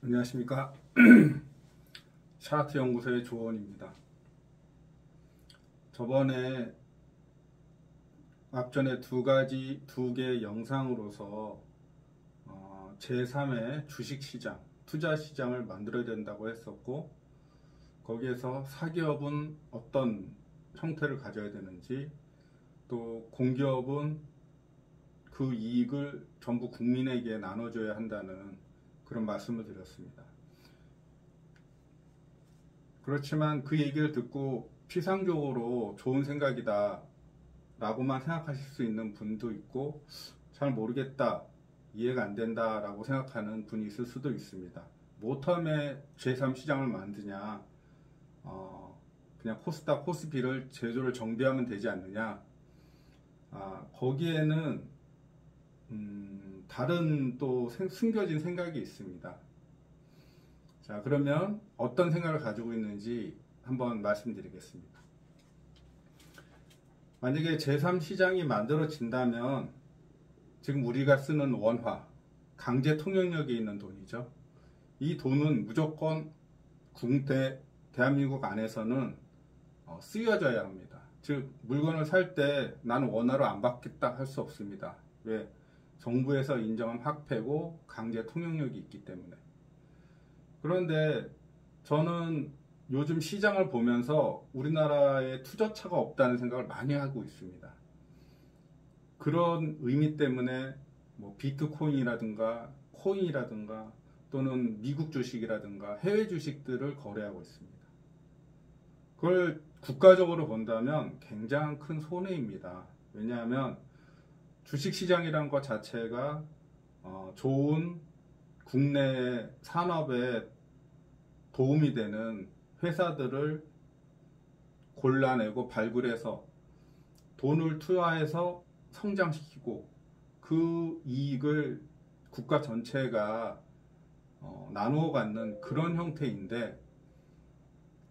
안녕하십니까. 샤트 연구소의 조원입니다. 저번에 앞전에 두 개 영상으로서 제3의 주식시장, 투자시장을 만들어야 된다고 했었고, 거기에서 사기업은 어떤 형태를 가져야 되는지, 또 공기업은 그 이익을 전부 국민에게 나눠줘야 한다는 그런 말씀을 드렸습니다. 그렇지만 그 얘기를 듣고 피상적으로 좋은 생각이다 라고만 생각하실 수 있는 분도 있고, 잘 모르겠다, 이해가 안 된다 라고 생각하는 분이 있을 수도 있습니다. 뭐 때문에 제3시장을 만드냐, 그냥 코스닥, 코스피를 제조를 정비하면 되지 않느냐. 거기에는 다른 또 숨겨진 생각이 있습니다. 자, 그러면 어떤 생각을 가지고 있는지 한번 말씀드리겠습니다. 만약에 제3시장이 만들어진다면 지금 우리가 쓰는 원화, 강제 통용력이 있는 돈이죠. 이 돈은 무조건 대한민국 안에서는 쓰여져야 합니다. 즉, 물건을 살 때 나는 원화로 안 받겠다 할 수 없습니다. 왜? 정부에서 인정한 화폐고 강제 통용력이 있기 때문에. 그런데 저는 요즘 시장을 보면서 우리나라에 투자처가 없다는 생각을 많이 하고 있습니다. 그런 의미 때문에 뭐 비트코인이라든가 코인이라든가 또는 미국 주식이라든가 해외 주식들을 거래하고 있습니다. 그걸 국가적으로 본다면 굉장히 큰 손해입니다. 왜냐하면 주식시장이라는 것 자체가 좋은 국내 산업에 도움이 되는 회사들을 골라내고 발굴해서 돈을 투하해서 성장시키고 그 이익을 국가 전체가 나누어 갖는 그런 형태인데,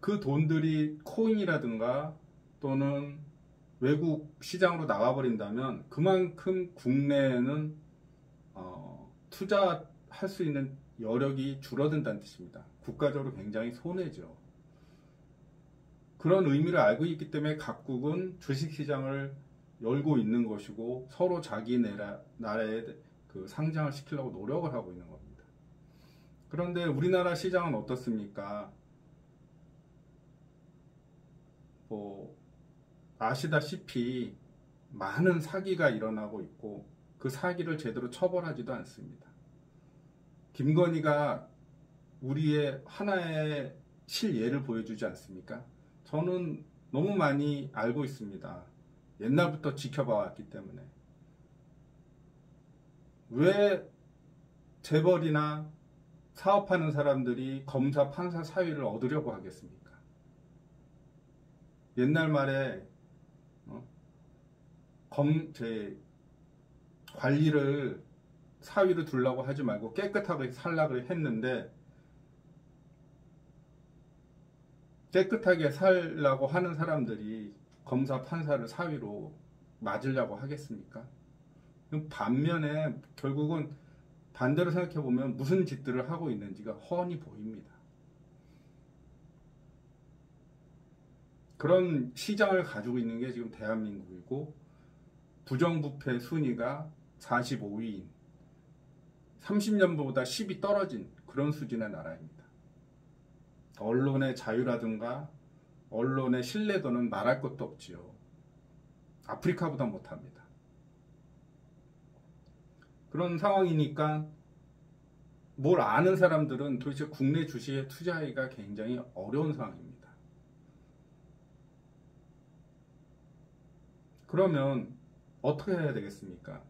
그 돈들이 코인이라든가 또는 외국 시장으로 나가버린다면 그만큼 국내에는 투자할 수 있는 여력이 줄어든다는 뜻입니다. 국가적으로 굉장히 손해죠. 그런 의미를 알고 있기 때문에 각국은 주식시장을 열고 있는 것이고 서로 자기 나라에 그 상장을 시키려고 노력을 하고 있는 겁니다. 그런데 우리나라 시장은 어떻습니까? 아시다시피 많은 사기가 일어나고 있고 그 사기를 제대로 처벌하지도 않습니다. 김건희가 우리의 하나의 실예를 보여주지 않습니까? 저는 너무 많이 알고 있습니다. 옛날부터 지켜봐 왔기 때문에. 왜 재벌이나 사업하는 사람들이 검사, 판사 사위를 얻으려고 하겠습니까? 옛날 말에 관리를 사위를 두려고 하지 말고 깨끗하게 살라고 했는데, 깨끗하게 살라고 하는 사람들이 검사, 판사를 사위로 맞으려고 하겠습니까? 반면에 결국은 반대로 생각해 보면 무슨 짓들을 하고 있는지가 훤히 보입니다. 그런 시장을 가지고 있는 게 지금 대한민국이고, 부정부패 순위가 45위인 30년보다 10이 떨어진 그런 수준의 나라입니다. 언론의 자유라든가 언론의 신뢰도는 말할 것도 없지요. 아프리카보다 못합니다. 그런 상황이니까 뭘 아는 사람들은 도대체 국내 주식에 투자하기가 굉장히 어려운 상황입니다. 그러면 어떻게 해야 되겠습니까?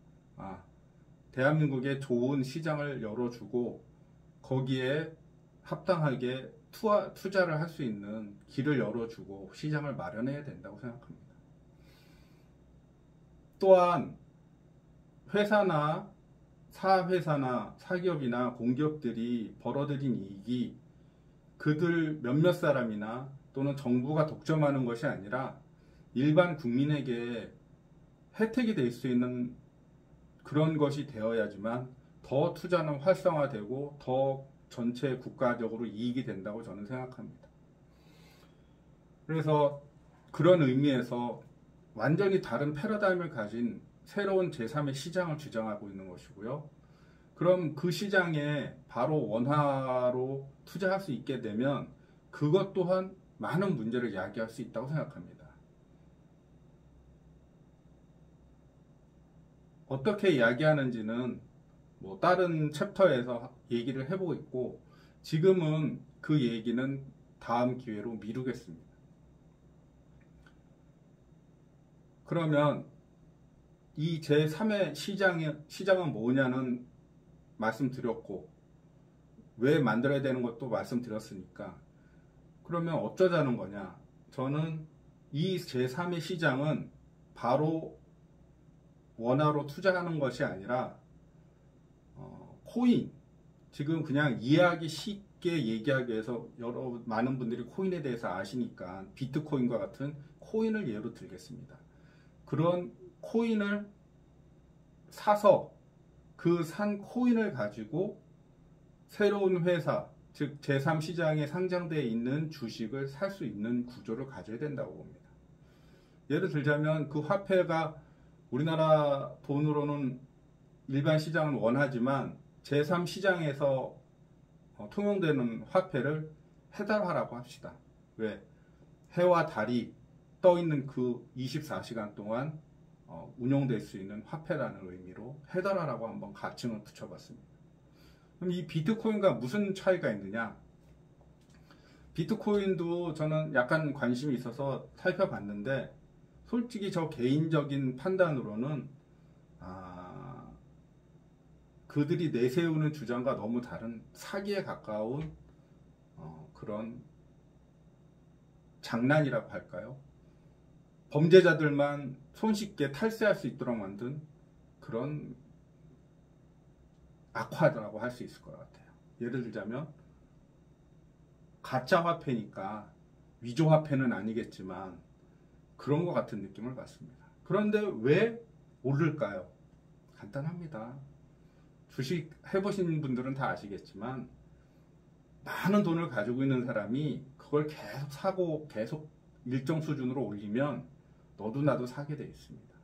대한민국에 좋은 시장을 열어주고 거기에 합당하게 투자를 할 수 있는 길을 열어주고 시장을 마련해야 된다고 생각합니다. 또한 회사나 사회사나 사기업이나 공기업들이 벌어들인 이익이 그들 몇몇 사람이나 또는 정부가 독점하는 것이 아니라 일반 국민에게 혜택이 될 수 있는 그런 것이 되어야지만 더 투자는 활성화되고 더 전체 국가적으로 이익이 된다고 저는 생각합니다. 그래서 그런 의미에서 완전히 다른 패러다임을 가진 새로운 제3의 시장을 주장하고 있는 것이고요. 그럼 그 시장에 바로 원화로 투자할 수 있게 되면 그것 또한 많은 문제를 야기할 수 있다고 생각합니다. 어떻게 이야기하는지는 뭐 다른 챕터에서 얘기를 해보고 있고, 지금은 그 얘기는 다음 기회로 미루겠습니다. 그러면 이 제3의 시장은 뭐냐는 말씀드렸고, 왜 만들어야 되는 것도 말씀드렸으니까, 그러면 어쩌자는 거냐? 저는 이 제3의 시장은 바로 원화로 투자하는 것이 아니라 코인, 지금 그냥 이해하기 쉽게 얘기하기 위해서 많은 분들이 코인에 대해서 아시니까 비트코인과 같은 코인을 예로 들겠습니다. 그런 코인을 사서 그 산 코인을 가지고 새로운 회사, 즉 제3시장에 상장되어 있는 주식을 살 수 있는 구조를 가져야 된다고 봅니다. 예를 들자면 그 화폐가 우리나라 돈으로는 일반 시장은 원하지만 제3시장에서 통용되는 화폐를 해달화라고 합시다. 왜? 해와 달이 떠 있는 그 24시간 동안 운용될 수 있는 화폐라는 의미로 해달화라고 한번 가칭을 붙여봤습니다. 그럼 이 비트코인과 무슨 차이가 있느냐? 비트코인도 저는 약간 관심이 있어서 살펴봤는데, 솔직히 저 개인적인 판단으로는 그들이 내세우는 주장과 너무 다른 사기에 가까운 그런 장난이라고 할까요? 범죄자들만 손쉽게 탈세할 수 있도록 만든 그런 악화라고 할 수 있을 것 같아요. 예를 들자면 가짜 화폐니까 위조 화폐는 아니겠지만 그런 것 같은 느낌을 받습니다. 그런데 왜 오를까요? 간단합니다. 주식 해보신 분들은 다 아시겠지만 많은 돈을 가지고 있는 사람이 그걸 계속 사고 계속 일정 수준으로 올리면 너도 나도 사게 돼 있습니다.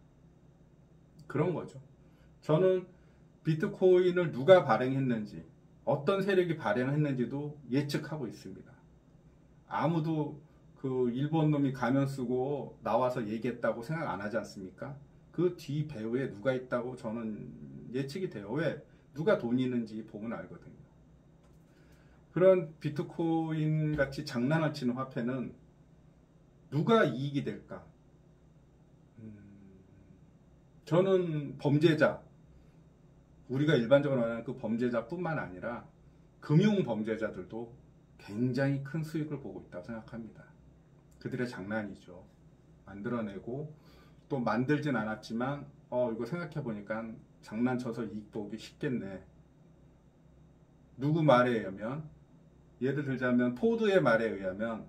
그런 거죠. 저는 비트코인을 누가 발행했는지, 어떤 세력이 발행했는지도 예측하고 있습니다. 아무도 그 일본 놈이 가면 쓰고 나와서 얘기했다고 생각 안 하지 않습니까? 그 뒤 배후에 누가 있다고 저는 예측이 돼요. 왜? 누가 돈이 있는지 보면 알거든요. 그런 비트코인 같이 장난을 치는 화폐는 누가 이익이 될까? 저는 범죄자, 우리가 일반적으로 말하는 그 범죄자뿐만 아니라 금융 범죄자들도 굉장히 큰 수익을 보고 있다고 생각합니다. 그들의 장난이죠. 만들어내고 또 만들진 않았지만 이거 생각해 보니까 장난쳐서 이익 보기 쉽겠네. 누구 말에 의하면, 예를 들자면 포드의 말에 의하면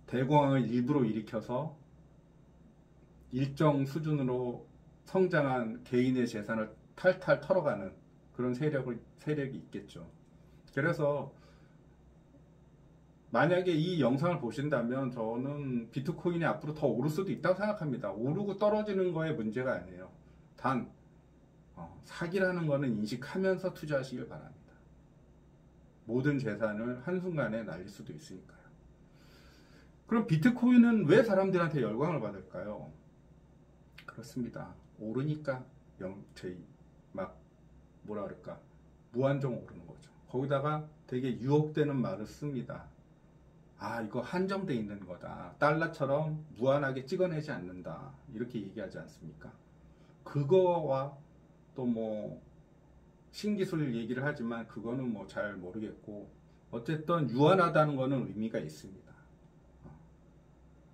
대공황을 일부러 일으켜서 일정 수준으로 성장한 개인의 재산을 탈탈 털어가는 그런 세력이 있겠죠. 그래서 만약에 이 영상을 보신다면 저는 비트코인이 앞으로 더 오를 수도 있다고 생각합니다. 오르고 떨어지는 거에 문제가 아니에요. 단 사기라는 거는 인식하면서 투자하시길 바랍니다. 모든 재산을 한순간에 날릴 수도 있으니까요. 그럼 비트코인은 왜 사람들한테 열광을 받을까요? 그렇습니다. 오르니까 막 뭐라 그럴까, 무한정 오르는 거죠. 거기다가 되게 유혹되는 말을 씁니다. 이거 한정돼 있는 거다. 달러처럼 무한하게 찍어내지 않는다. 이렇게 얘기하지 않습니까? 그거와 또 뭐 신기술 얘기를 하지만 그거는 뭐 잘 모르겠고, 어쨌든 유한하다는 거는 의미가 있습니다.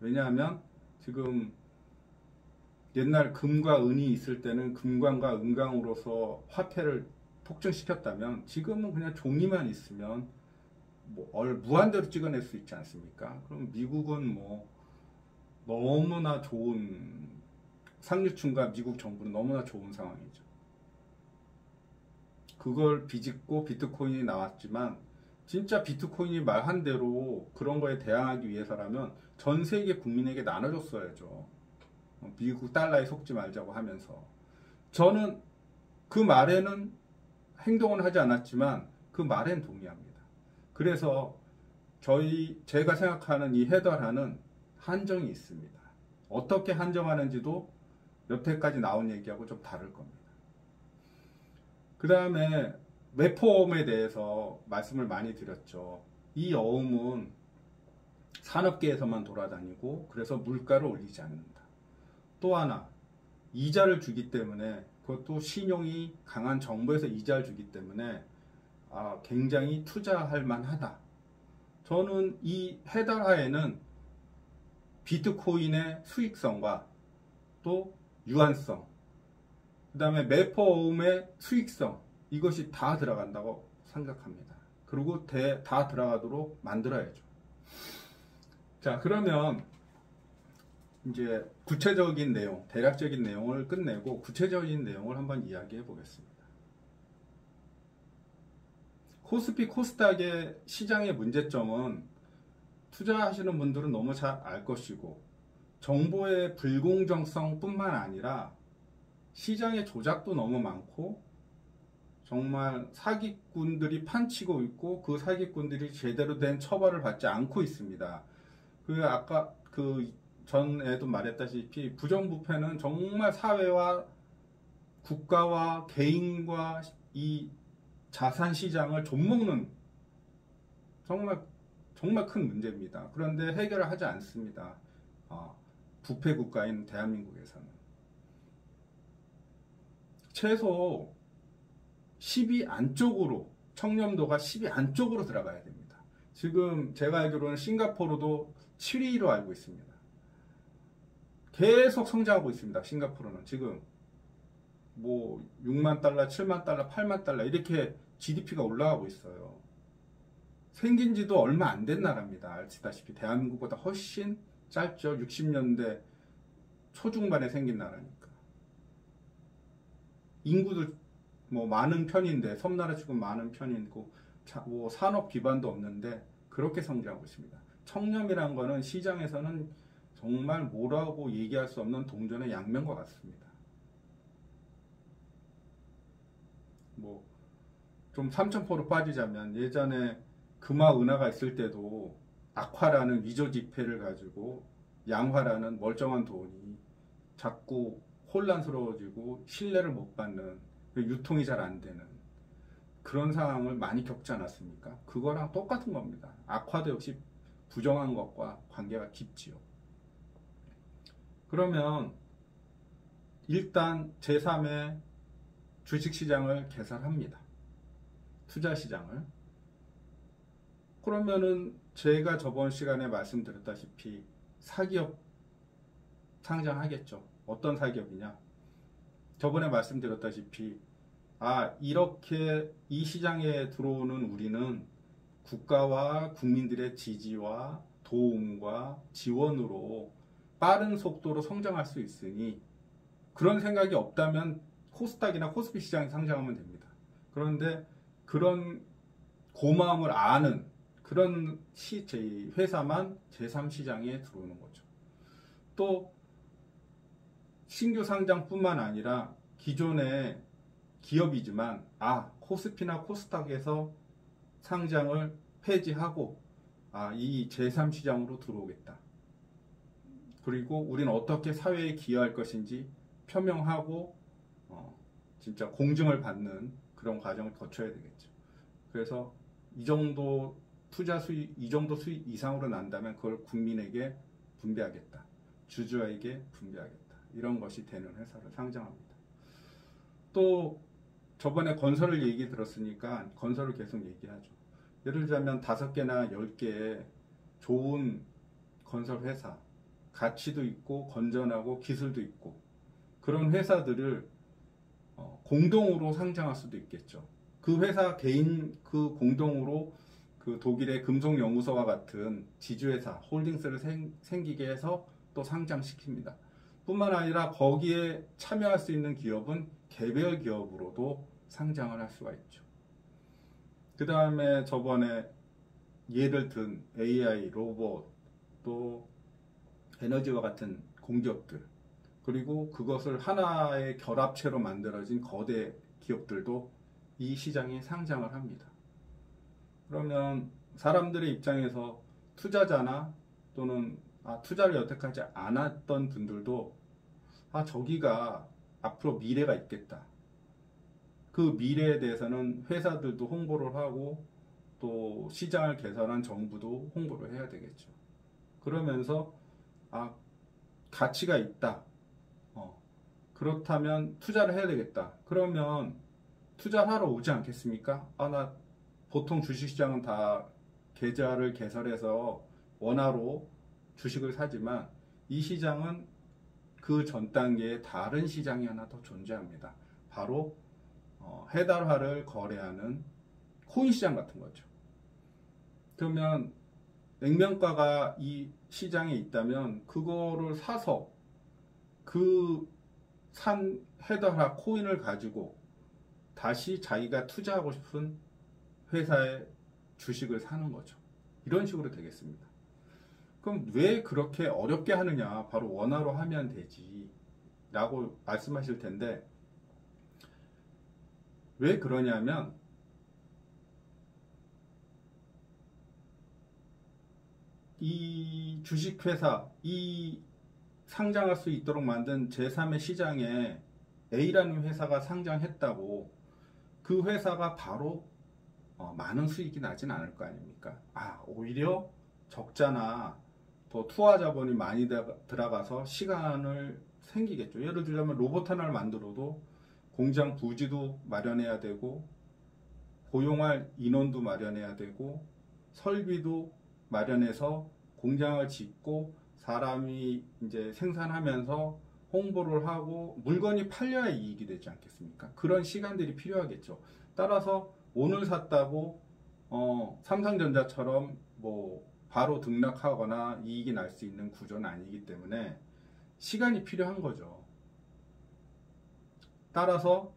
왜냐하면 지금 옛날 금과 은이 있을 때는 금광과 은광으로서 화폐를 폭증시켰다면 지금은 그냥 종이만 있으면 무한대로 찍어낼 수 있지 않습니까? 그럼 미국은 뭐 너무나 좋은, 상류층과 미국 정부는 너무나 좋은 상황이죠. 그걸 비집고 비트코인이 나왔지만 진짜 비트코인이 말한 대로 그런 거에 대항하기 위해서라면 전 세계 국민에게 나눠줬어야죠. 미국 달러에 속지 말자고 하면서. 저는 그 말에는 행동은 하지 않았지만 그 말엔 동의합니다. 그래서 제가 생각하는 이 헤더라는 한정이 있습니다. 어떻게 한정하는지도 여태까지 나온 얘기하고 좀 다를 겁니다. 그 다음에 웹포엄에 대해서 말씀을 많이 드렸죠. 이 어음은 산업계에서만 돌아다니고 그래서 물가를 올리지 않는다. 또 하나, 이자를 주기 때문에, 그것도 신용이 강한 정부에서 이자를 주기 때문에 굉장히 투자할 만하다. 저는 이 헤더하에는 비트코인의 수익성과 또 유한성, 그 다음에 매포어음의 수익성, 이것이 다 들어간다고 생각합니다. 그리고 다 들어가도록 만들어야죠. 자, 그러면 이제 구체적인 내용, 대략적인 내용을 끝내고 구체적인 내용을 한번 이야기해 보겠습니다. 코스피 코스닥의 시장의 문제점은 투자하시는 분들은 너무 잘 알 것이고, 정보의 불공정성 뿐만 아니라 시장의 조작도 너무 많고 정말 사기꾼들이 판치고 있고 그 사기꾼들이 제대로 된 처벌을 받지 않고 있습니다. 아까 전에도 말했다시피 부정부패는 정말 사회와 국가와 개인과 이 자산 시장을 좀먹는 정말 큰 문제입니다. 그런데 해결을 하지 않습니다. 부패 국가인 대한민국에서는 최소 10위 안쪽으로, 청렴도가 10위 안쪽으로 들어가야 됩니다. 지금 제가 알기로는 싱가포르도 7위로 알고 있습니다. 계속 성장하고 있습니다. 싱가포르는 지금 뭐 6만 달러, 7만 달러, 8만 달러 이렇게 GDP가 올라가고 있어요. 생긴 지도 얼마 안 된 나라입니다. 아시다시피 대한민국보다 훨씬 짧죠. 60년대 초중반에 생긴 나라니까. 인구도 뭐 많은 편인데, 섬나라 치고 많은 편이고 뭐 산업 기반도 없는데 그렇게 성장하고 있습니다. 청렴이란 거는 시장에서는 정말 뭐라고 얘기할 수 없는 동전의 양면과 같습니다. 뭐 좀 삼천포로 빠지자면, 예전에 금화 은하가 있을 때도 악화라는 위조 지폐를 가지고 양화라는 멀쩡한 돈이 자꾸 혼란스러워지고 신뢰를 못 받는, 유통이 잘 안 되는 그런 상황을 많이 겪지 않았습니까? 그거랑 똑같은 겁니다. 악화도 역시 부정한 것과 관계가 깊지요. 그러면 일단 제3의 주식시장을 개설합니다. 투자시장을. 그러면은 제가 저번 시간에 말씀드렸다시피 사기업 상장하겠죠. 어떤 사기업이냐? 저번에 말씀드렸다시피 이렇게 이 시장에 들어오는 우리는 국가와 국민들의 지지와 도움과 지원으로 빠른 속도로 성장할 수 있으니, 그런 생각이 없다면 코스닥이나 코스피 시장에 상장하면 됩니다. 그런데 그런 고마움을 아는 그런 회사만 제3시장에 들어오는 거죠. 또 신규 상장뿐만 아니라 기존의 기업이지만 코스피나 코스닥에서 상장을 폐지하고 이 제3시장으로 들어오겠다. 그리고 우리는 어떻게 사회에 기여할 것인지 표명하고 진짜 공증을 받는 그런 과정을 거쳐야 되겠죠. 그래서 이 정도 투자 수익, 이 정도 수익 이상으로 난다면 그걸 국민에게 분배하겠다. 주주에게 분배하겠다. 이런 것이 되는 회사를 상장합니다. 또 저번에 건설을 얘기 들었으니까 건설을 계속 얘기하죠. 예를 들자면 5개나 10개의 좋은 건설 회사, 가치도 있고 건전하고 기술도 있고 그런 회사들을 공동으로 상장할 수도 있겠죠. 그 회사 개인 공동으로 독일의 금속연구소와 같은 지주회사, 홀딩스를 생기게 해서 또 상장시킵니다. 뿐만 아니라 거기에 참여할 수 있는 기업은 개별 기업으로도 상장을 할 수가 있죠. 그 다음에 저번에 예를 든 AI, 로봇, 또 에너지와 같은 공기업들, 그리고 그것을 하나의 결합체로 만들어진 거대 기업들도 이 시장에 상장을 합니다. 그러면 사람들의 입장에서 투자자나 또는 투자를 여태까지 안 했던 분들도 저기가 앞으로 미래가 있겠다. 그 미래에 대해서는 회사들도 홍보를 하고 또 시장을 개설한 정부도 홍보를 해야 되겠죠. 그러면서 가치가 있다. 그렇다면 투자를 해야 되겠다. 그러면 투자를 하러 오지 않겠습니까? 나 보통 주식시장은 다 계좌를 개설해서 원화로 주식을 사지만 이 시장은 그 전 단계에 다른 시장이 하나 더 존재합니다. 바로 해달화를 거래하는 코인 시장 같은 거죠. 그러면 액면가가 이 시장에 있다면 그거를 사서 그 산 해달화 코인을 가지고 다시 자기가 투자하고 싶은 회사의 주식을 사는 거죠. 이런 식으로 되겠습니다. 그럼 왜 그렇게 어렵게 하느냐? 바로 원화로 하면 되지 라고 말씀하실 텐데, 왜 그러냐면 이 주식회사, 이 상장할 수 있도록 만든 제3의 시장에 A라는 회사가 상장했다고 그 회사가 바로 많은 수익이 나진 않을 거 아닙니까? 오히려 적자나 더 투하 자본이 많이 들어가서 시간을 생기겠죠. 예를 들자면 로봇 하나를 만들어도 공장 부지도 마련해야 되고 고용할 인원도 마련해야 되고 설비도 마련해서 공장을 짓고 사람이 이제 생산하면서 홍보를 하고 물건이 팔려야 이익이 되지 않겠습니까? 그런 시간들이 필요하겠죠. 따라서 오늘 샀다고 삼성전자처럼 뭐 바로 등락하거나 이익이 날 수 있는 구조는 아니기 때문에 시간이 필요한 거죠. 따라서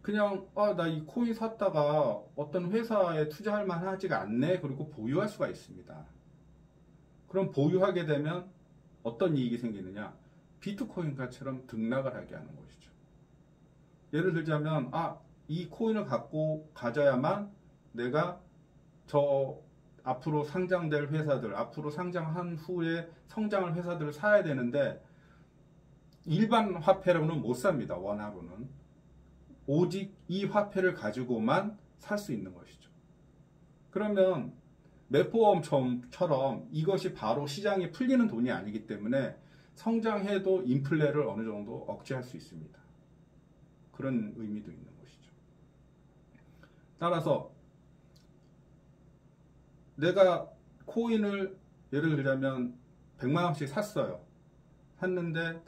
그냥 나 이 코인 샀다가 어떤 회사에 투자할 만하지가 않네, 그리고 보유할 수가 있습니다. 그럼 보유하게 되면 어떤 이익이 생기느냐? 비트코인처럼 등락을 하게 하는 것이죠. 예를 들자면 이 코인을 갖고 가져야만 내가 저 앞으로 상장될 회사들, 앞으로 상장한 후에 성장할 회사들을 사야 되는데 일반 화폐로는 못 삽니다. 원화로는. 오직 이 화폐를 가지고만 살 수 있는 것이죠. 그러면 매포엄처럼 이것이 바로 시장에 풀리는 돈이 아니기 때문에 성장해도 인플레를 어느 정도 억제할 수 있습니다. 그런 의미도 있는 것이죠. 따라서 내가 코인을 예를 들자면 100만 원씩 샀어요. 샀는데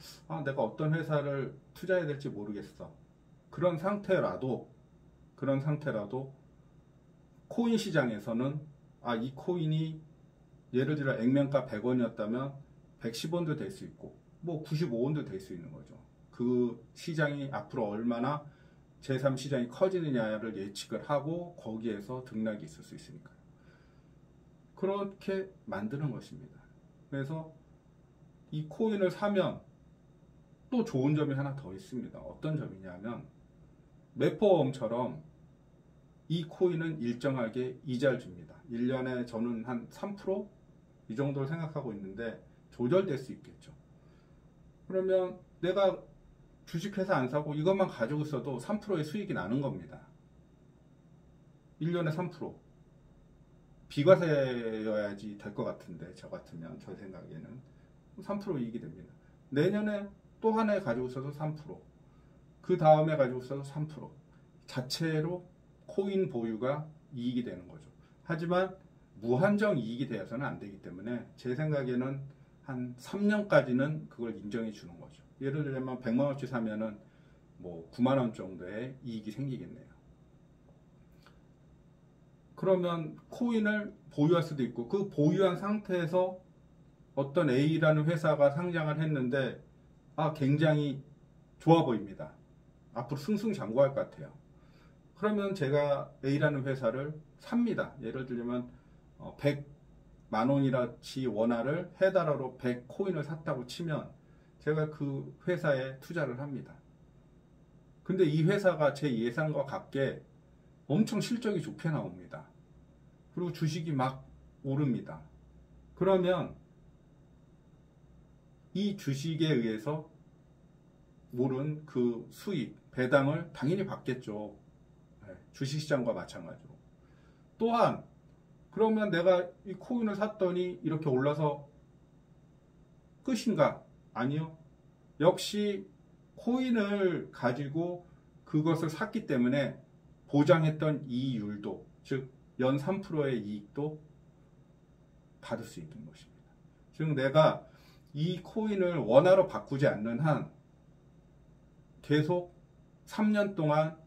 내가 어떤 회사를 투자해야 될지 모르겠어. 그런 상태라도 코인 시장에서는 이 코인이 예를 들어 액면가 100원이었다면 110원도 될 수 있고 뭐 95원도 될 수 있는 거죠. 그 시장이 앞으로 얼마나 제3시장이 커지느냐를 예측을 하고 거기에서 등락이 있을 수 있으니까요. 그렇게 만드는 것입니다. 그래서 이 코인을 사면 또 좋은 점이 하나 더 있습니다. 어떤 점이냐면 매포엄처럼 이 코인은 일정하게 이자를 줍니다. 1년에 저는 한 3% 이 정도를 생각하고 있는데 조절될 수 있겠죠. 그러면 내가 주식회사 안 사고 이것만 가지고 있어도 3%의 수익이 나는 겁니다. 1년에 3%. 비과세여야지 될 것 같은데 저 같으면, 저 생각에는 3% 이익이 됩니다. 내년에 또 하나 가지고 있어도 3%. 그 다음에 가지고 있어도 3%. 자체로 코인 보유가 이익이 되는 거죠. 하지만 무한정 이익이 되어서는 안 되기 때문에 제 생각에는 한 3년까지는 그걸 인정해 주는 거죠. 예를 들면 100만 원치 사면은 뭐 9만 원 정도의 이익이 생기겠네요. 그러면 코인을 보유할 수도 있고 그 보유한 상태에서 어떤 A라는 회사가 상장을 했는데 굉장히 좋아 보입니다. 앞으로 승승장구할 것 같아요. 그러면 제가 A라는 회사를 삽니다. 예를 들면 100만 원이라치 원화를 해달러로 100코인을 샀다고 치면 제가 그 회사에 투자를 합니다. 근데 이 회사가 제 예상과 같게 엄청 실적이 좋게 나옵니다. 그리고 주식이 막 오릅니다. 그러면 이 주식에 의해서 오른 그 수익, 배당을 당연히 받겠죠. 주식시장과 마찬가지로. 또한 그러면 내가 이 코인을 샀더니 이렇게 올라서 끝인가? 아니요. 역시 코인을 가지고 그것을 샀기 때문에 보장했던 이율도, 즉 연 3%의 이익도 받을 수 있는 것입니다. 즉 내가 이 코인을 원화로 바꾸지 않는 한 계속 3년 동안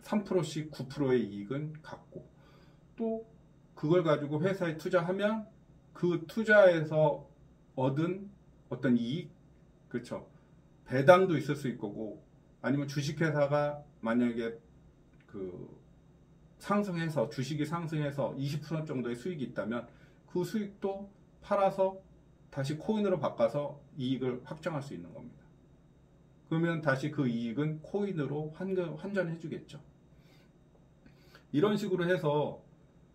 3%씩 9%의 이익은 갖고, 또 그걸 가지고 회사에 투자하면 그 투자에서 얻은 어떤 이익, 그렇죠, 배당도 있을 수 있고, 아니면 주식회사가 만약에 그 상승해서, 주식이 상승해서 20% 정도의 수익이 있다면 그 수익도 팔아서 다시 코인으로 바꿔서 이익을 확정할 수 있는 겁니다. 그러면 다시 그 이익은 코인으로 환전해 주겠죠. 이런 식으로 해서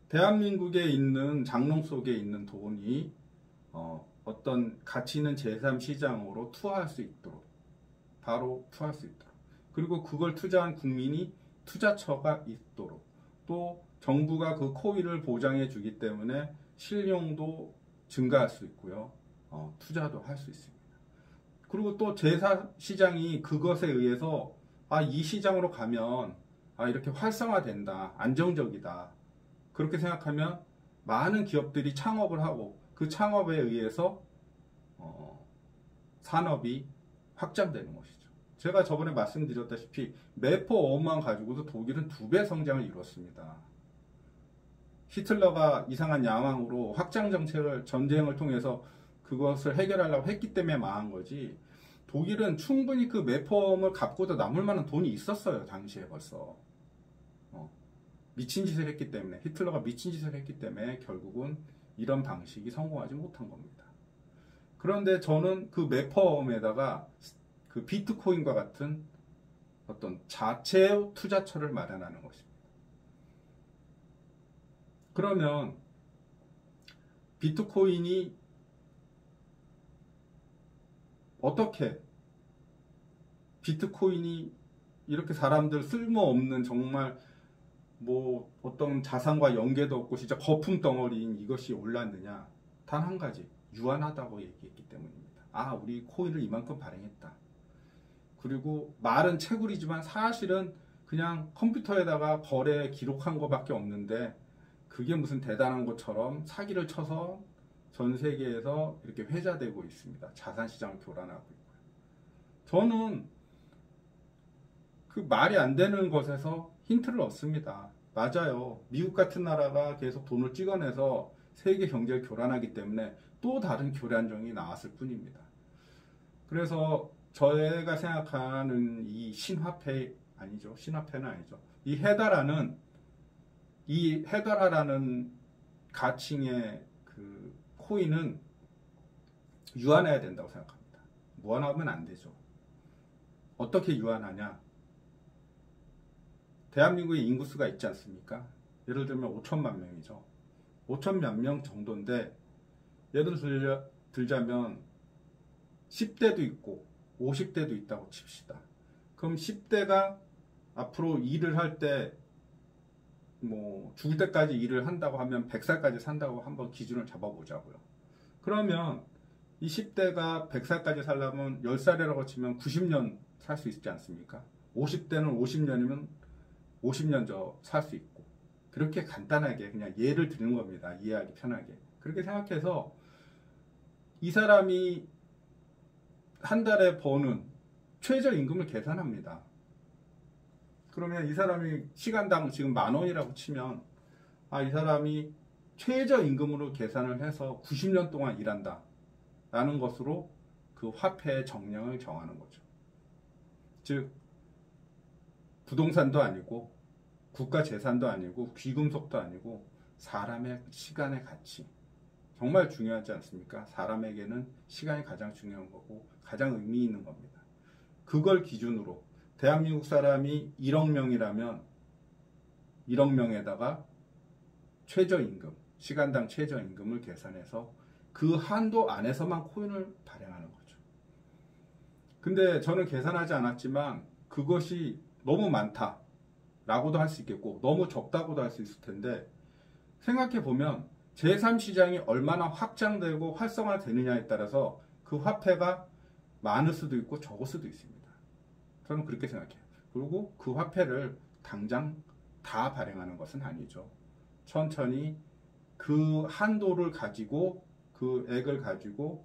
대한민국에 있는 장롱 속에 있는 돈이 어떤 가치 있는 제3시장으로 투하할 수 있도록, 바로 투하할 수 있도록, 그리고 그걸 투자한 국민이 투자처가 있도록, 또 정부가 그 코인을 보장해 주기 때문에 실용도 증가할 수 있고요. 투자도 할 수 있습니다. 그리고 또 제4시장이 그것에 의해서 이 시장으로 가면 이렇게 활성화된다, 안정적이다, 그렇게 생각하면 많은 기업들이 창업을 하고 그 창업에 의해서 산업이 확장되는 것이죠. 제가 저번에 말씀드렸다시피 매포5만 가지고도 독일은 2배 성장을 이뤘습니다. 히틀러가 이상한 야망으로 확장 정책을, 전쟁을 통해서 그것을 해결하려고 했기 때문에 망한 거지, 독일은 충분히 그 매포음을 갚고도 남을 만한 돈이 있었어요. 당시에 벌써. 미친 짓을 했기 때문에, 히틀러가 미친 짓을 했기 때문에 결국은 이런 방식이 성공하지 못한 겁니다. 그런데 저는 그 매포음에다가 그 비트코인과 같은 어떤 자체 투자처를 마련하는 것입니다. 그러면 비트코인이 어떻게, 비트코인이 이렇게 사람들 쓸모없는, 정말 뭐 어떤 자산과 연계도 없고 진짜 거품 덩어리인 이것이 올랐느냐? 단 한 가지, 유한하다고 얘기했기 때문입니다. 우리 코인을 이만큼 발행했다. 그리고 말은 채굴이지만 사실은 그냥 컴퓨터에다가 거래 기록한 것밖에 없는데 그게 무슨 대단한 것처럼 사기를 쳐서 전 세계에서 이렇게 회자되고 있습니다. 자산시장을 교란하고 있고요. 저는 그 말이 안 되는 것에서 힌트를 얻습니다. 맞아요. 미국 같은 나라가 계속 돈을 찍어내서 세계 경제를 교란하기 때문에 또 다른 교란종이 나왔을 뿐입니다. 그래서 저희가 생각하는 이 신화폐, 아니죠. 신화폐는 아니죠. 이 헤더라라는 가칭의 그 코인은 유한해야 된다고 생각합니다. 무한하면 안 되죠. 어떻게 유한하냐? 대한민국에 인구수가 있지 않습니까? 예를 들면 5천만 명이죠. 5천만 명 정도인데, 예를 들자면 10대도 있고 50대도 있다고 칩시다. 그럼 10대가 앞으로 일을 할 때, 뭐 죽을 때까지 일을 한다고 하면 100살까지 산다고 한번 기준을 잡아보자고요. 그러면 이 10대가 100살까지 살려면 10살이라고 치면 90년 살 수 있지 않습니까? 50대는 50년이면 50년 더 살 수 있고, 그렇게 간단하게 그냥 예를 드는 겁니다. 이해하기 편하게. 그렇게 생각해서 이 사람이 한 달에 버는 최저임금을 계산합니다. 그러면 이 사람이 시간당 지금 10,000원이라고 치면 이 사람이 최저임금으로 계산을 해서 90년 동안 일한다 라는 것으로 그 화폐의 정량을 정하는 거죠. 즉 부동산도 아니고 국가 재산도 아니고 귀금속도 아니고 사람의 시간의 가치. 정말 중요하지 않습니까? 사람에게는 시간이 가장 중요한 거고 가장 의미 있는 겁니다. 그걸 기준으로 대한민국 사람이 1억 명이라면 1억 명에다가 최저임금, 시간당 최저임금을 계산해서 그 한도 안에서만 코인을 발행하는 거죠. 근데 저는 계산하지 않았지만 그것이 너무 많다라고도 할 수 있겠고 너무 적다고도 할 수 있을 텐데 생각해 보면 제3시장이 얼마나 확장되고 활성화되느냐에 따라서 그 화폐가 많을 수도 있고 적을 수도 있습니다. 저는 그렇게 생각해요. 그리고 그 화폐를 당장 다 발행하는 것은 아니죠. 천천히 그 한도를 가지고 그 액을 가지고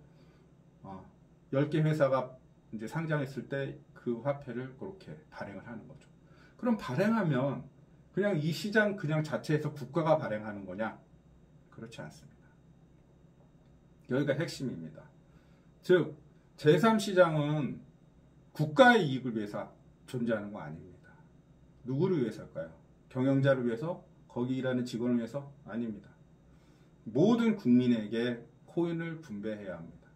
10개 회사가 이제 상장했을 때 그 화폐를 그렇게 발행을 하는 거죠. 그럼 발행하면 그냥 이 시장 그냥 자체에서 국가가 발행하는 거냐? 그렇지 않습니다. 여기가 핵심입니다. 즉 제3시장은 국가의 이익을 위해서 존재하는 거 아닙니다. 누구를 위해서일까요? 경영자를 위해서? 거기 일하는 직원을 위해서? 아닙니다. 모든 국민에게 코인을 분배해야 합니다.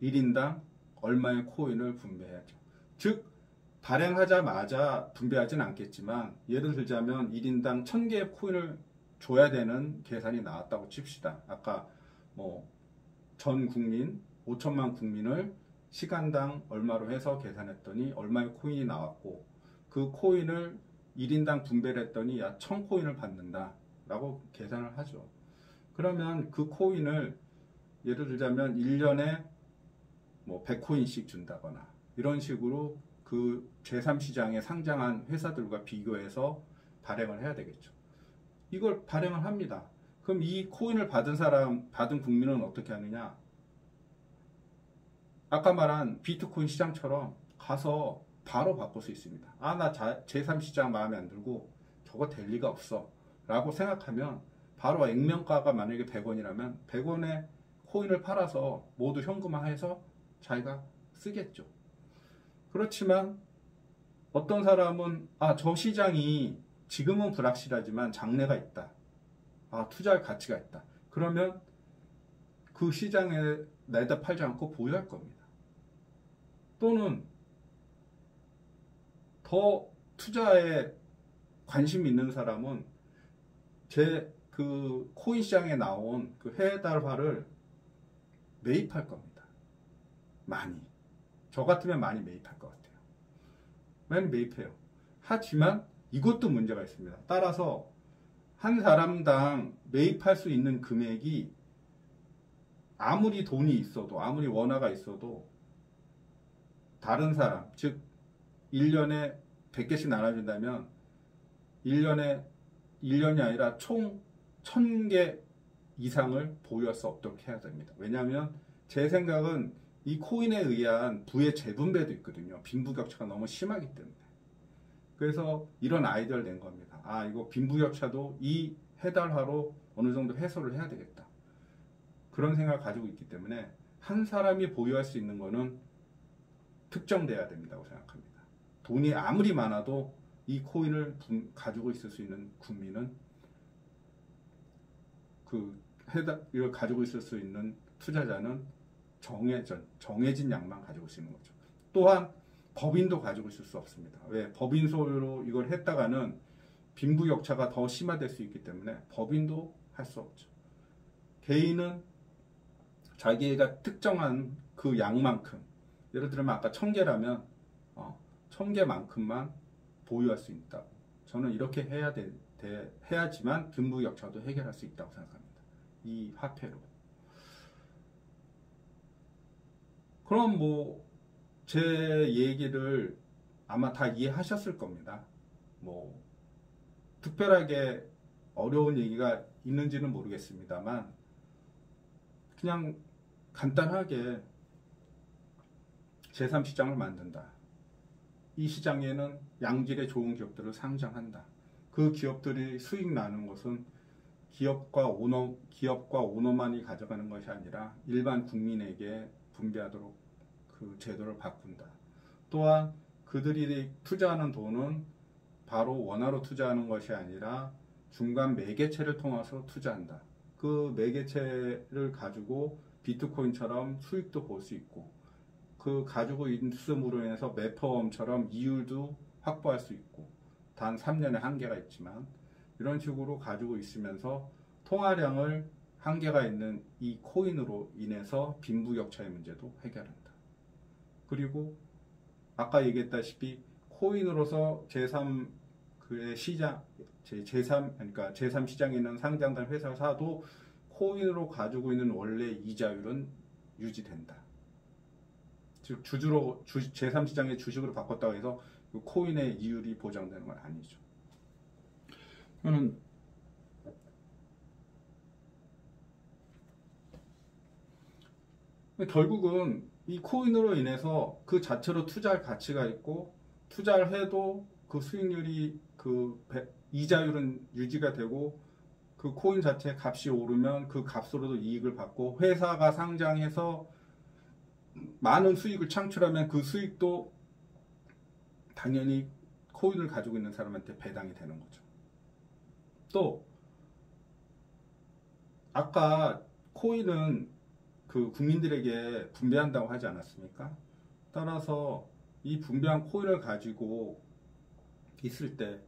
1인당 얼마의 코인을 분배해야죠. 즉 발행하자마자 분배하진 않겠지만 예를 들자면 1인당 1000개의 코인을 줘야 되는 계산이 나왔다고 칩시다. 아까 전 국민 5천만 국민을 시간당 얼마로 해서 계산했더니 얼마의 코인이 나왔고 그 코인을 1인당 분배를 했더니 약 1000코인을 받는다 라고 계산을 하죠. 그러면 그 코인을 예를 들자면 1년에 100코인씩 준다거나 이런 식으로 그 제3시장에 상장한 회사들과 비교해서 발행을 해야 되겠죠. 이걸 발행을 합니다. 그럼 이 코인을 받은 국민은 어떻게 하느냐? 아까 말한 비트코인 시장처럼 가서 바로 바꿀 수 있습니다. 나 제3시장 마음에 안 들고 저거 될 리가 없어 라고 생각하면 바로 액면가가 만약에 100원이라면 100원에 코인을 팔아서 모두 현금화해서 자기가 쓰겠죠. 그렇지만 어떤 사람은 저 시장이 지금은 불확실하지만 장래가 있다. 투자할 가치가 있다. 그러면 그 시장에 내다 팔지 않고 보유할 겁니다. 또는 더 투자에 관심 있는 사람은 그 코인 시장에 나온 그 해외 달러화를 매입할 겁니다. 많이. 저 같으면 많이 매입할 것 같아요. 많이 매입해요. 하지만 이것도 문제가 있습니다. 따라서 한 사람당 매입할 수 있는 금액이 아무리 돈이 있어도 아무리 원화가 있어도 다른 사람, 즉 1년에 100개씩 나눠준다면 1년이 아니라 총 1000개 이상을 보유할 수 없도록 해야 됩니다. 왜냐하면 제 생각은 이 코인에 의한 부의 재분배도 있거든요. 빈부격차가 너무 심하기 때문에. 그래서 이런 아이디어를 낸 겁니다. 이거 빈부격차도 이 해달화로 어느 정도 해소를 해야 되겠다. 그런 생각을 가지고 있기 때문에 한 사람이 보유할 수 있는 거는 특정돼야 된다고 생각합니다. 돈이 아무리 많아도 이 코인을 가지고 있을 수 있는 국민은 이걸 가지고 있을 수 있는 투자자는 정해진 양만 가지고 있을 수 있는 거죠. 또한 법인도 가지고 있을 수 없습니다. 왜? 법인 소유로 이걸 했다가는 빈부격차가 더 심화될 수 있기 때문에 법인도 할 수 없죠. 개인은 자기가 특정한 그 양만큼, 예를 들면 아까 1000개라면 1000개만큼만 보유할 수 있다고. 저는 이렇게 해야지만 빈부격차도 해결할 수 있다고 생각합니다. 이 화폐로. 그럼 제 얘기를 아마 다 이해하셨을 겁니다. 특별하게 어려운 얘기가 있는지는 모르겠습니다만 그냥 간단하게 제3시장을 만든다. 이 시장에는 양질의 좋은 기업들을 상장한다. 그 기업들이 수익 나는 것은 기업과 오너만이 가져가는 것이 아니라 일반 국민에게 분배하도록 그 제도를 바꾼다. 또한 그들이 투자하는 돈은 바로 원화로 투자하는 것이 아니라 중간 매개체를 통해서 투자한다. 그 매개체를 가지고 비트코인처럼 수익도 볼 수 있고, 그 가지고 있음으로 인해서 매퍼엄처럼 이율도 확보할 수 있고, 단 3년에 한계가 있지만 이런 식으로 가지고 있으면서 통화량을 한계가 있는 이 코인으로 인해서 빈부격차의 문제도 해결한다. 그리고 아까 얘기했다시피 코인으로서 제3의 시장, 그러니까 제3 시장에 있는 상장된 회사사도 코인으로 가지고 있는 원래 이자율은 유지된다. 즉 제3 시장의 주식으로 바꿨다고 해서 그 코인의 이율이 보장되는 건 아니죠. 저는 결국은 이 코인으로 인해서 그 자체로 투자할 가치가 있고, 투자를 해도 그 수익률이 이자율은 유지가 되고, 그 코인 자체 값이 오르면 그 값으로도 이익을 받고, 회사가 상장해서 많은 수익을 창출하면 그 수익도 당연히 코인을 가지고 있는 사람한테 배당이 되는 거죠. 또 아까 코인은 그 국민들에게 분배한다고 하지 않았습니까? 따라서 이 분배한 코인을 가지고 있을 때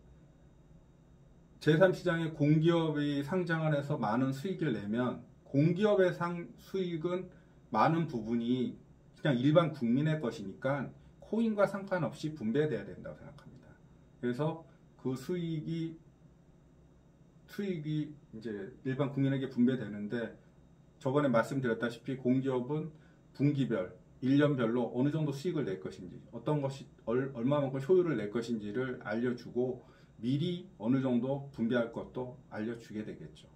제3시장에 공기업이 상장을 해서 많은 수익을 내면 공기업의 수익은 많은 부분이 그냥 일반 국민의 것이니까 코인과 상관없이 분배돼야 된다고 생각합니다. 그래서 그 수익이 이제 일반 국민에게 분배되는데, 저번에 말씀드렸다시피 공기업은 분기별, 1년별로 어느 정도 수익을 낼 것인지, 어떤 것이 얼마만큼 효율을 낼 것인지를 알려주고 미리 어느 정도 분배할 것도 알려주게 되겠죠.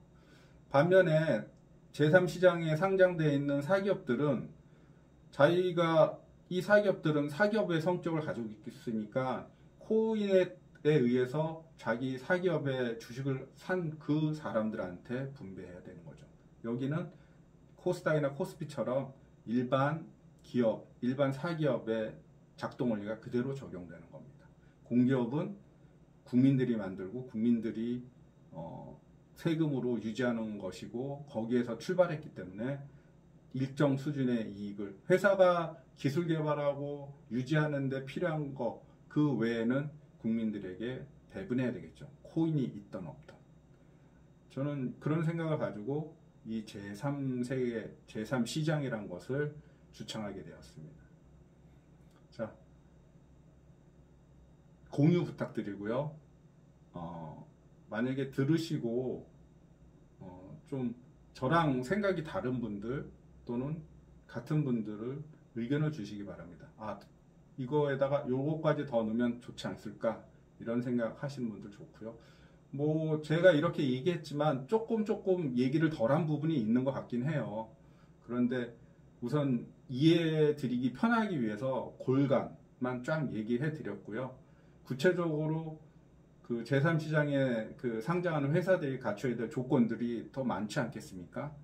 반면에 제3시장에 상장되어 있는 사기업들은 이 사기업들은 사기업의 성격을 가지고 있으니까 코인에 의해서 자기 사기업의 주식을 산 그 사람들한테 분배해야 되는 거죠. 여기는 코스닥이나 코스피처럼 일반 기업, 일반 사기업의 작동 원리가 그대로 적용되는 겁니다. 공기업은 국민들이 만들고 국민들이 세금으로 유지하는 것이고, 거기에서 출발했기 때문에 일정 수준의 이익을 회사가 기술 개발하고 유지하는 데 필요한 거 그 외에는 국민들에게 배분해야 되겠죠. 코인이 있던 없던. 저는 그런 생각을 가지고 이 제3세계, 제3시장이란 것을 주창하게 되었습니다. 자, 공유 부탁드리고요. 만약에 들으시고 좀 저랑 생각이 다른 분들 또는 같은 분들을 의견을 주시기 바랍니다. 이거에다가 요거까지 더 넣으면 좋지 않을까, 이런 생각 하시는 분들 좋고요. 뭐 제가 이렇게 얘기했지만 조금 얘기를 덜한 부분이 있는 것 같긴 해요. 그런데 우선 이해해 드리기 편하기 위해서 골간만 쫙 얘기해 드렸고요. 구체적으로 그 제3시장에 그 상장하는 회사들이 갖춰야 될 조건들이 더 많지 않겠습니까?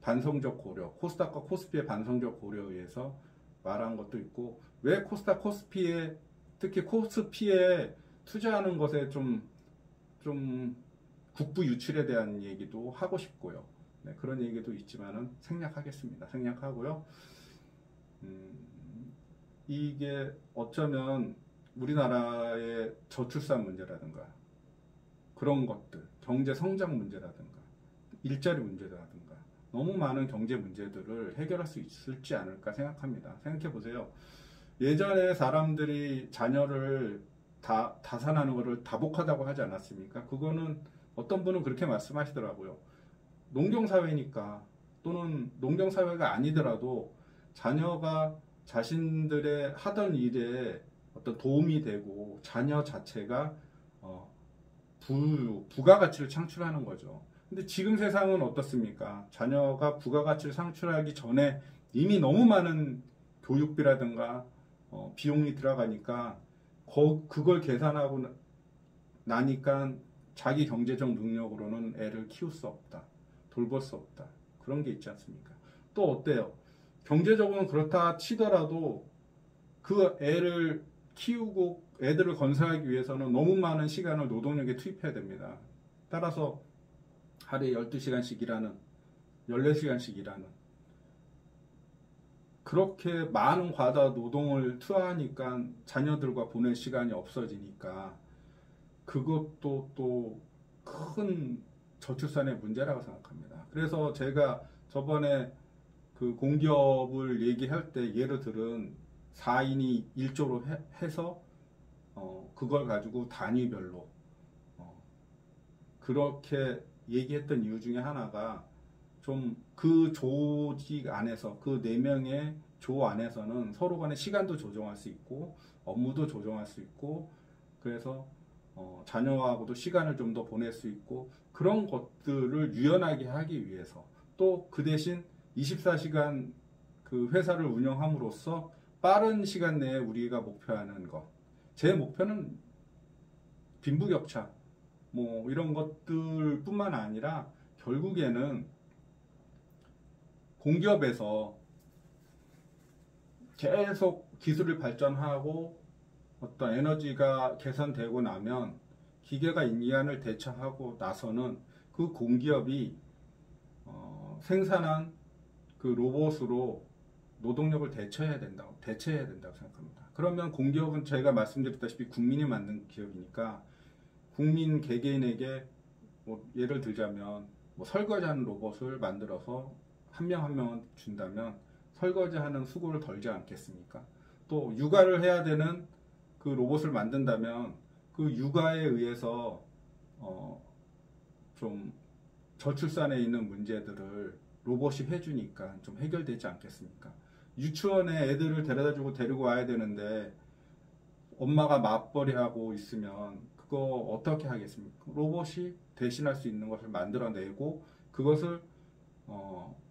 반성적 고려, 코스닥과 코스피의 반성적 고려에 의해서 말한 것도 있고, 왜 코스닥, 코스피에, 특히 코스피에 투자하는 것에 좀 국부 유출에 대한 얘기도 하고 싶고요. 네, 그런 얘기도 있지만은 생략하겠습니다. 생략하고요. 이게 어쩌면 우리나라의 저출산 문제라든가 그런 것들, 경제 성장 문제라든가 일자리 문제라든가 너무 많은 경제 문제들을 해결할 수 있을지 않을까 생각합니다. 생각해 보세요. 예전에 사람들이 자녀를 다산하는 것을 다복하다고 하지 않았습니까? 그거는 어떤 분은 그렇게 말씀하시더라고요. 농경사회니까, 또는 농경사회가 아니더라도 자녀가 자신들의 하던 일에 어떤 도움이 되고 자녀 자체가 부가가치를 창출하는 거죠. 근데 지금 세상은 어떻습니까? 자녀가 부가가치를 창출하기 전에 이미 너무 많은 교육비라든가 비용이 들어가니까 그걸 계산하고 나니까 자기 경제적 능력으로는 애를 키울 수 없다, 돌볼 수 없다, 그런 게 있지 않습니까? 또 어때요? 경제적으로는 그렇다 치더라도 그 애를 키우고 애들을 건설하기 위해서는 너무 많은 시간을 노동력에 투입해야 됩니다. 따라서 하루에 12시간씩 일하는, 14시간씩 일하는, 그렇게 많은 과다 노동을 투하하니까 자녀들과 보낼 시간이 없어지니까 그것도 또 큰 저출산의 문제라고 생각합니다. 그래서 제가 저번에 그 공기업을 얘기할 때 예를 들은 4인이 1조로 해서 그걸 가지고 단위별로 그렇게 얘기했던 이유 중에 하나가 좀 그 조직 안에서 그 4명의 조 안에서는 서로 간에 시간도 조정할 수 있고 업무도 조정할 수 있고 그래서 자녀하고도 시간을 좀 더 보낼 수 있고 그런 것들을 유연하게 하기 위해서 또 그 대신 24시간 그 회사를 운영함으로써 빠른 시간 내에 우리가 목표하는 것. 제 목표는 빈부격차 뭐 이런 것들 뿐만 아니라 결국에는 공기업에서 계속 기술을 발전하고 어떤 에너지가 개선되고 나면 기계가 인간을 대체하고 나서는 그 공기업이 생산한 그 로봇으로 노동력을 대체해야 된다고 생각합니다. 그러면 공기업은 제가 말씀드렸다시피 국민이 만든 기업이니까 국민 개개인에게 뭐 예를 들자면 뭐 설거지하는 로봇을 만들어서 한 명 한 명 준다면 설거지하는 수고를 덜지 않겠습니까? 또 육아를 해야 되는 그 로봇을 만든다면 그 육아에 의해서 좀 저출산에 있는 문제들을 로봇이 해주니까 좀 해결되지 않겠습니까? 유치원에 애들을 데려다주고 데리고 와야 되는데 엄마가 맞벌이하고 있으면 그거 어떻게 하겠습니까? 로봇이 대신할 수 있는 것을 만들어내고 그것을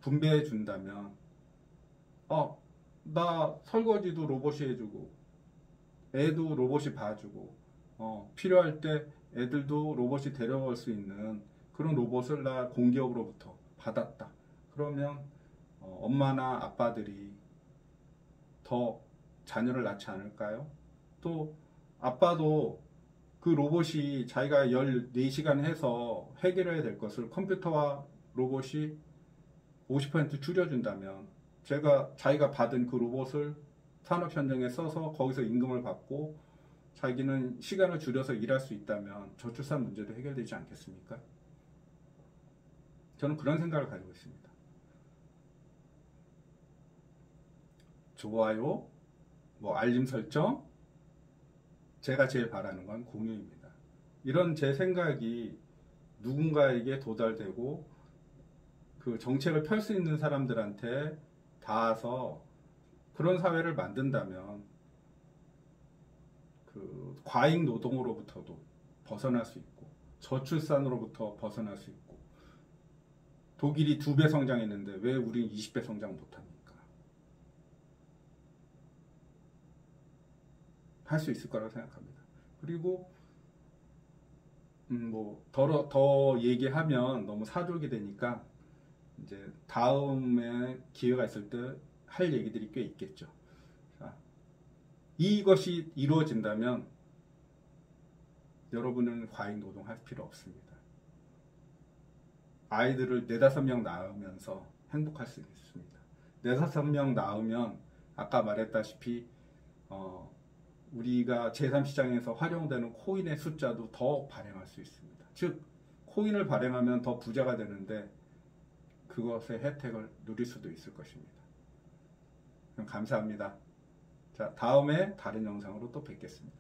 분배해 준다면 나 설거지도 로봇이 해주고 애도 로봇이 봐주고 필요할 때 애들도 로봇이 데려갈 수 있는 그런 로봇을 나 공기업으로부터 받았다. 그러면 엄마나 아빠들이 더 자녀를 낳지 않을까요? 또 아빠도 그 로봇이 자기가 14시간 해서 해결해야 될 것을 컴퓨터와 로봇이 50% 줄여준다면 자기가 받은 그 로봇을 산업 현장에 써서 거기서 임금을 받고 자기는 시간을 줄여서 일할 수 있다면 저출산 문제도 해결되지 않겠습니까? 저는 그런 생각을 가지고 있습니다. 좋아요, 뭐 알림 설정, 제가 제일 바라는 건 공유입니다. 이런 제 생각이 누군가에게 도달되고 그 정책을 펼 수 있는 사람들한테 닿아서 그런 사회를 만든다면 그 과잉 노동으로부터도 벗어날 수 있고 저출산으로부터 벗어날 수 있고 독일이 2배 성장했는데 왜 우리는 20배 성장 못합니까? 할 수 있을 거라고 생각합니다. 그리고 뭐 더 얘기하면 너무 사족이 되니까 이제 다음에 기회가 있을 때 할 얘기들이 꽤 있겠죠. 자, 이것이 이루어진다면 여러분은 과잉 노동할 필요 없습니다. 아이들을 4-5명 낳으면서 행복할 수 있습니다. 4-5명 낳으면 아까 말했다시피 우리가 제3시장에서 활용되는 코인의 숫자도 더 발행할 수 있습니다. 즉 코인을 발행하면 더 부자가 되는데 그것의 혜택을 누릴 수도 있을 것입니다. 그럼 감사합니다. 자, 다음에 다른 영상으로 또 뵙겠습니다.